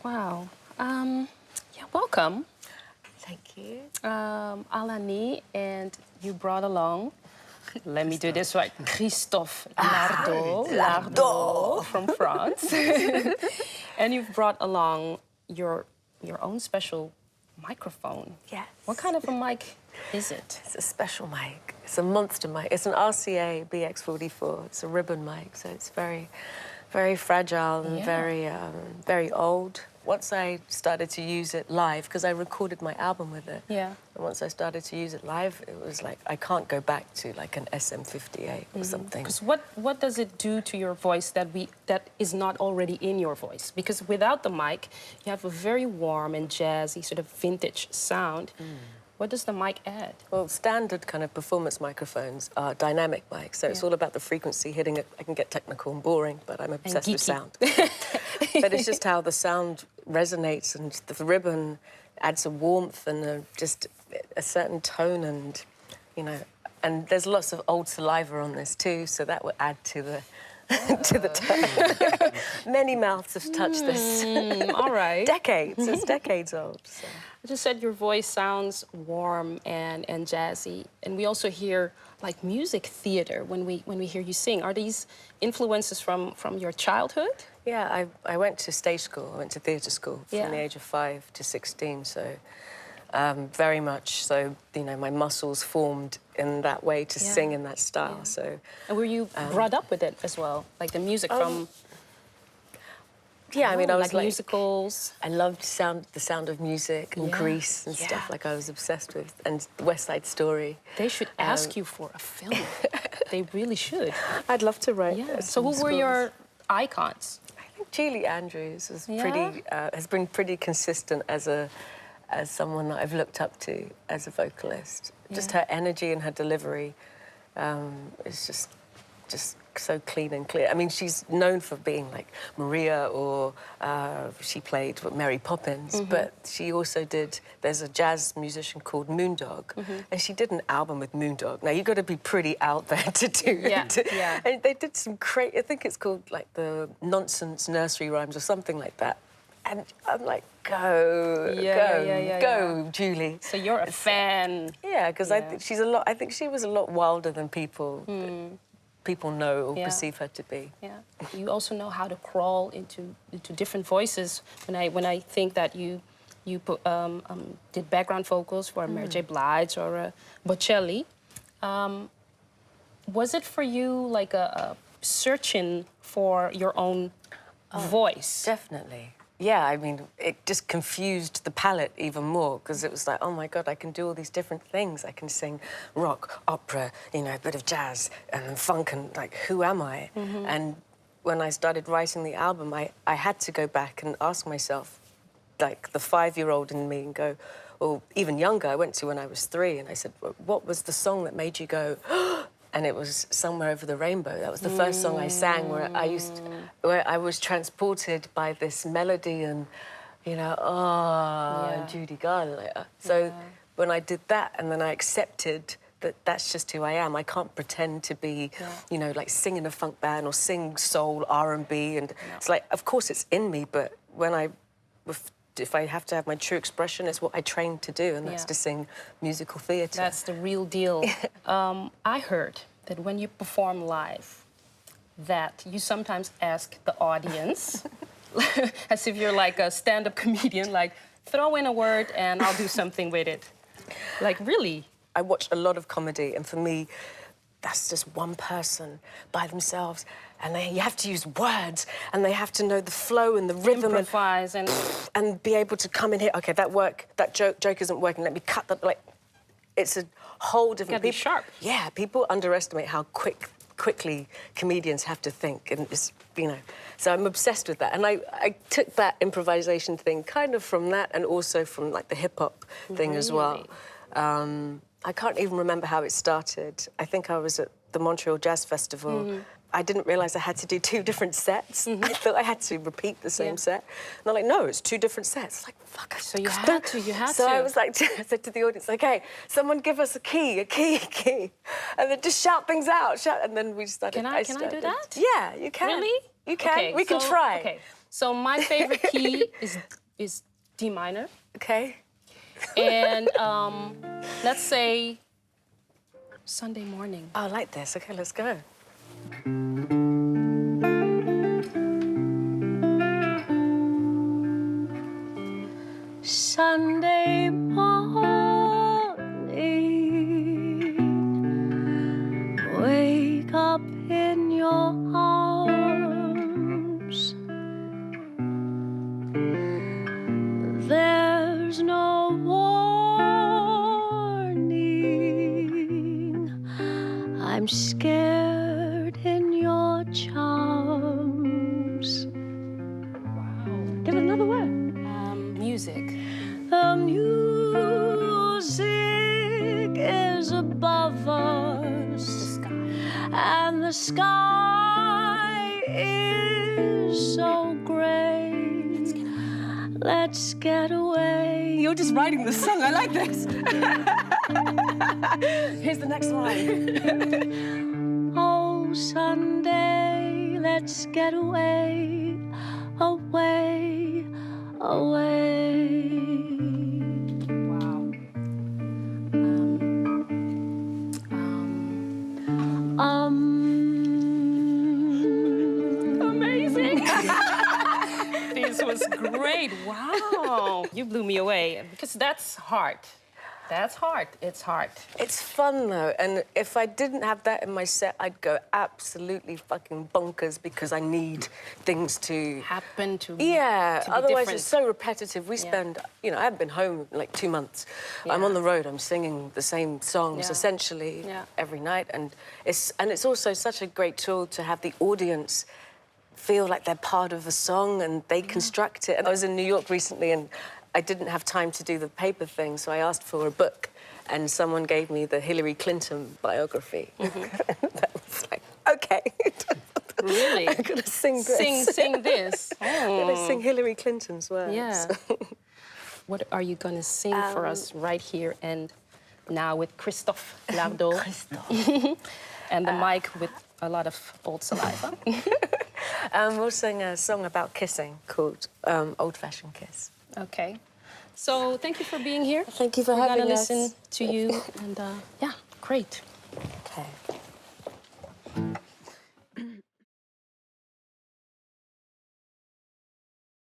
Wow. Yeah, welcome. Thank you. Ala.Ni, and you brought along, let me do this right, Christophe Lardot from France. And you've brought along your own special microphone. Yes. What kind of a mic is it? It's a special mic. It's a monster mic. It's an RCA BX44. It's a ribbon mic, so it's very, very fragile and very old. Once I started to use it live, because I recorded my album with it. Yeah. And once I started to use it live, it was like, I can't go back to like an SM58 or something. Because what does it do to your voice that is not already in your voice? Because without the mic, you have a very warm and jazzy sort of vintage sound. What does the mic add? Well, standard kind of performance microphones are dynamic mics, so it's all about the frequency hitting it. I can get technical and boring, but I'm obsessed with sound. But it's just how the sound resonates, and the ribbon adds a warmth and just a certain tone, and and there's lots of old saliva on this too, so that will add to the to the tone. Many mouths have touched this. All right. Decades. It's decades old. So. I just said your voice sounds warm and jazzy, and we also hear like music theater when we hear you sing. Are these influences from your childhood? Yeah, I went to stage school. I went to theatre school from the age of 5 to 16. So very much so, my muscles formed in that way to sing in that style. Yeah. So. And were you brought up with it as well, like the music from? Yeah, I mean, I was like musicals. I loved the sound of music and Grease and stuff. Like I was obsessed with, and West Side Story. They should ask you for a film. They really should. I'd love to write. Yeah. So who were your icons? I think Julie Andrews was pretty has been pretty consistent as someone that I've looked up to as a vocalist. Just her energy and her delivery is just so clean and clear. I mean, she's known for being like Maria, or she played Mary Poppins, but she also there's a jazz musician called Moondog, and she did an album with Moondog. Now, you've got to be pretty out there to do it. Yeah. And they did some I think it's called like the Nonsense Nursery Rhymes or something like that. And I'm like, go, Julie. So you're a fan. Yeah, because I think she was a lot wilder than people know or perceive her to be. Yeah. You also know how to crawl into different voices. When I think that you did background vocals for Mary J. Blige or Bocelli, was it for you like a searching for your own voice? Definitely. Yeah, I mean, it just confused the palette even more, because it was like, oh my God, I can do all these different things. I can sing rock, opera, a bit of jazz and funk, and like, who am I? And when I started writing the album, I had to go back and ask myself, like the 5-year-old in me, and go, or even younger, I went to when I was 3, and I said, well, what was the song that made you go, and it was Somewhere Over the Rainbow. That was the first song I sang, where I was transported by this melody and, and Judy Garland. So when I did that, and then I accepted that that's just who I am. I can't pretend to be, like sing in a funk band or sing soul, R&B. And it's like, of course it's in me, but if I have to have my true expression, it's what I trained to do, and that's to sing musical theatre. That's the real deal. I heard that when you perform live, that you sometimes ask the audience, as if you're like a stand-up comedian, like, throw in a word and I'll do something with it. Like, really? I watch a lot of comedy, and for me, that's just one person by themselves, and you have to use words, and they have to know the flow and the rhythm, improvise and be able to come in here. Okay, that joke isn't working. Let me cut that. Like, it's a whole different. Gotta be sharp. Yeah, people underestimate how quickly comedians have to think, and it's So I'm obsessed with that, and I took that improvisation thing kind of from that, and also from like the hip hop thing as well. I can't even remember how it started. I think I was at the Montreal Jazz Festival. I didn't realise I had to do 2 different sets. I thought I had to repeat the same set. And they're like, no, it's 2 different sets. Like, fuck. So you had to, So I was like, I said to the audience, okay, someone give us a key. And then just shout things out, And then we started. Can I do that? Yeah, you can. Really? You can. Okay, We can try. Okay. So my favorite key is D minor. Okay. And let's say Sunday morning. Oh, I like this. Okay, let's go. Sunday morning, wake up in your arms. There's no warning. I'm scared in your charms. Wow. Give it another word. Music. The music is above us, The sky. and the sky is so gray. Let's get away. You're just writing the song. I like this. Here's the next line. Oh, Sunday, let's get away, away, away. Wow. Amazing. This was great. Wow. You blew me away because that's hard. That's hard. It's hard. It's fun, though, and if I didn't have that in my set, I'd go absolutely fucking bonkers because I need things to... Happen to Yeah, to be otherwise different. it's so repetitive. We spend, you know, I haven't been home in like 2 months. I'm on the road, I'm singing the same songs Yeah. essentially Yeah. every night, and it's also such a great tool to have the audience feel like they're part of a song and they construct it. And I was in New York recently and I didn't have time to do the paper thing, so I asked for a book and someone gave me the Hillary Clinton biography. That was like, okay. Really? I'm gonna sing this. Sing this. I'm gonna sing Hillary Clinton's words. Yeah. What are you gonna sing for us right here and now with Christophe Lardot? And the mic with a lot of old saliva. We'll sing a song about kissing called Old Fashioned Kiss. Okay. So thank you for being here. Thank you for We're having gonna us. listen to you and yeah, great. Okay.